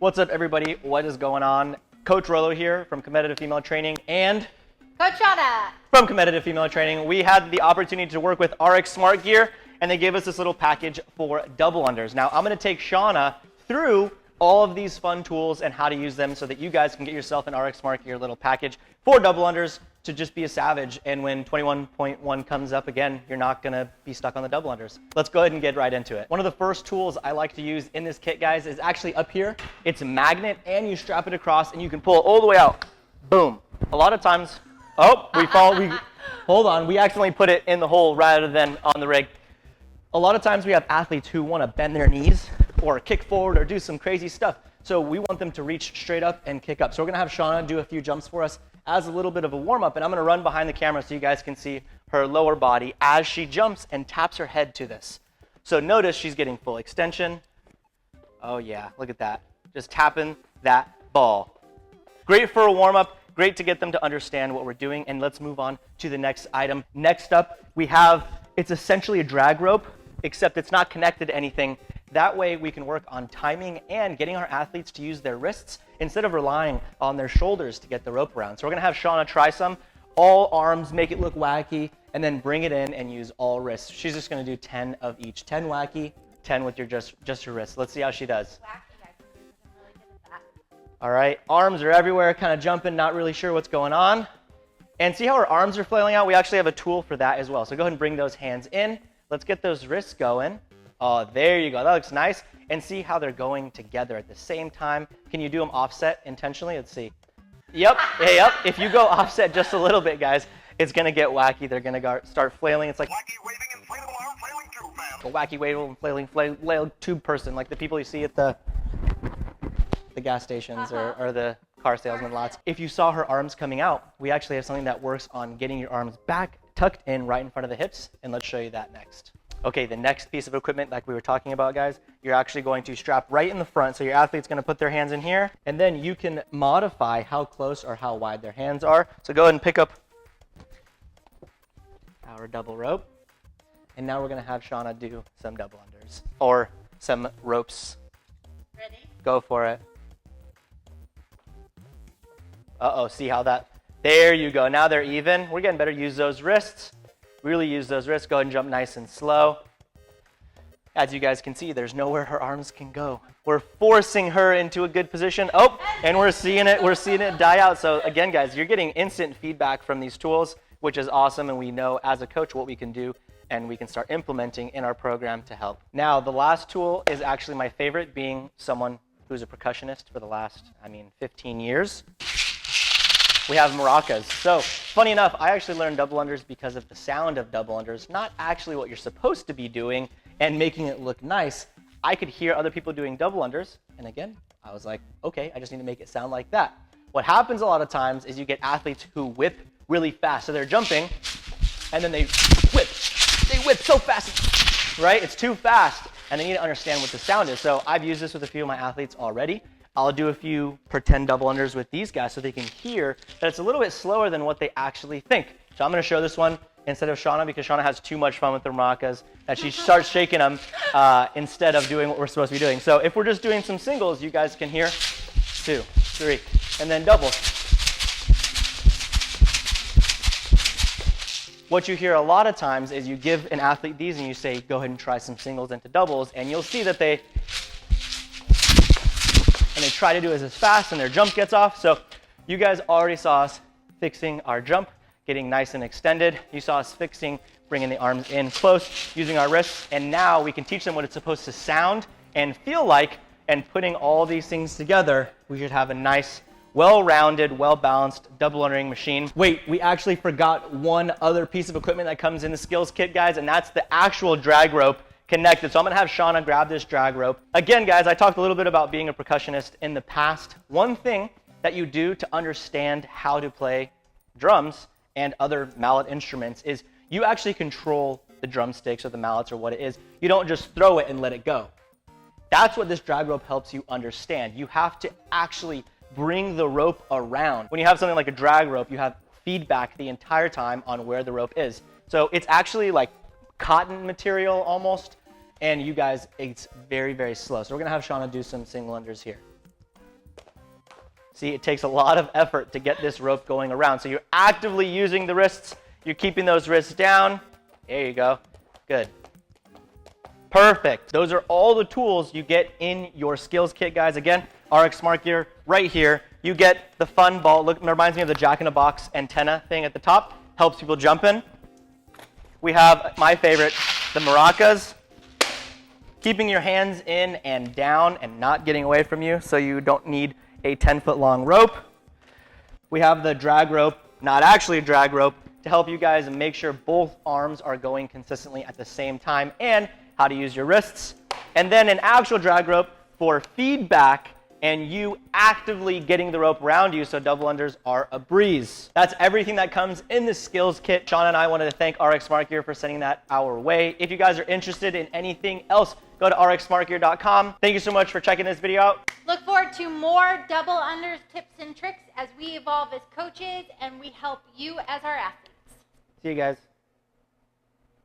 What's up, everybody? What is going on? Coach Rolo here from Competitive Female Training and Coach Shawna from Competitive Female Training. We had the opportunity to work with RxSmartGear, and they gave us this little package for double unders. Now, I'm going to take Shawna through all of these fun tools and how to use them so that you guys can get yourself an RxSmartGear little package for double unders to just be a savage. And when 21.1 comes up again, you're not going to be stuck on the double unders. Let's go ahead and get right into it. One of the first tools I like to use in this kit, guys, is actually up here. It's a magnet, and you strap it across, and you can pull it all the way out. Boom. A lot of times, hold on, we accidentally put it in the hole rather than on the rig. A lot of times we have athletes who want to bend their knees or kick forward or do some crazy stuff. So we want them to reach straight up and kick up. So we're going to have Shawna do a few jumps for us as a little bit of a warm-up, and I'm going to run behind the camera so you guys can see her lower body as she jumps and taps her head to this. So notice she's getting full extension. Oh yeah, look at that. Just tapping that ball. Great for a warm-up, great to get them to understand what we're doing, and let's move on to the next item. Next up, we have, it's essentially a drag rope, except it's not connected to anything. That way we can work on timing and getting our athletes to use their wrists instead of relying on their shoulders to get the rope around. So we're gonna have Shawna try some, all arms, make it look wacky, and then bring it in and use all wrists. She's just gonna do 10 of each, 10 wacky, 10 with your just your wrists. Let's see how she does. All right, arms are everywhere, kind of jumping, not really sure what's going on. And see how her arms are flailing out? We actually have a tool for that as well. So go ahead and bring those hands in. Let's get those wrists going. Oh, there you go. That looks nice. And see how they're going together at the same time. Can you do them offset intentionally? Let's see. Yep. Hey, yep. If you go offset just a little bit, guys, it's going to get wacky. They're going to start flailing. It's like wacky waving inflatable arm flailing tube man. A wacky waving flailing tube person, like the people you see at the gas stations or the car salesman lots. If you saw her arms coming out, we actually have something that works on getting your arms back tucked in right in front of the hips, and let's show you that next. Okay, the next piece of equipment, like we were talking about, guys, you're actually going to strap right in the front. So your athlete's going to put their hands in here, and then you can modify how close or how wide their hands are. So go ahead and pick up our double rope, and now we're going to have Shawna do some double unders or some ropes. Ready? Go for it. Uh-oh, see how that, there you go. Now they're even. We're getting better. Use those wrists. Really use those wrists. Go ahead and jump nice and slow. As you guys can see, there's nowhere her arms can go. We're forcing her into a good position. Oh, and we're seeing it die out. So again, guys, you're getting instant feedback from these tools, which is awesome. And we know as a coach what we can do, and we can start implementing in our program to help. Now, the last tool is actually my favorite, being someone who's a percussionist for the last, 15 years. We have maracas. So funny enough, I actually learned double unders because of the sound of double unders, not actually what you're supposed to be doing and making it look nice. I could hear other people doing double unders, and again, I was like, okay, I just need to make it sound like that. What happens a lot of times is you get athletes who whip really fast. So they're jumping, and then they whip. They whip so fast, right? It's too fast, and they need to understand what the sound is. So I've used this with a few of my athletes already. I'll do a few pretend double unders with these guys so they can hear that it's a little bit slower than what they actually think. So I'm going to show this one instead of Shawna, because Shawna has too much fun with the maracas that she starts shaking them instead of doing what we're supposed to be doing. So if we're just doing some singles, you guys can hear 2, 3, and then doubles. What you hear a lot of times is you give an athlete these and you say, go ahead and try some singles into doubles, and you'll see that they try to do it as fast and their jump gets off. So you guys already saw us fixing our jump, getting nice and extended. You saw us fixing, bringing the arms in close, using our wrists, and now we can teach them what it's supposed to sound and feel like, and putting all these things together, we should have a nice, well-rounded, well-balanced double undering machine. Wait, we actually forgot one other piece of equipment that comes in the skills kit, guys, and that's the actual drag rope connected. So I'm going to have Shawna grab this drag rope. Again, guys, I talked a little bit about being a percussionist in the past. One thing that you do to understand how to play drums and other mallet instruments is you actually control the drumsticks or the mallets or what it is. You don't just throw it and let it go. That's what this drag rope helps you understand. You have to actually bring the rope around. When you have something like a drag rope, you have feedback the entire time on where the rope is. So it's actually like cotton material almost, and you guys, it's very, very slow. So we're gonna have Shawna do some single unders here. See, it takes a lot of effort to get this rope going around. So you're actively using the wrists. You're keeping those wrists down. There you go. Good. Perfect. Those are all the tools you get in your skills kit, guys. Again, RxSmartGear right here. You get the fun ball. Look, it reminds me of the Jack-in-a-Box antenna thing at the top. Helps people jump in. We have my favorite, the maracas. Keeping your hands in and down and not getting away from you so you don't need a 10-foot long rope. We have the drag rope, not actually a drag rope, to help you guys make sure both arms are going consistently at the same time, and how to use your wrists. And then an actual drag rope for feedback and you actively getting the rope around you so double unders are a breeze. That's everything that comes in the skills kit. Shawna and I wanted to thank RxSmartGear for sending that our way. If you guys are interested in anything else, go to RxSmartGear.com. Thank you so much for checking this video out. Look forward to more double unders tips and tricks as we evolve as coaches and we help you as our athletes. See you guys.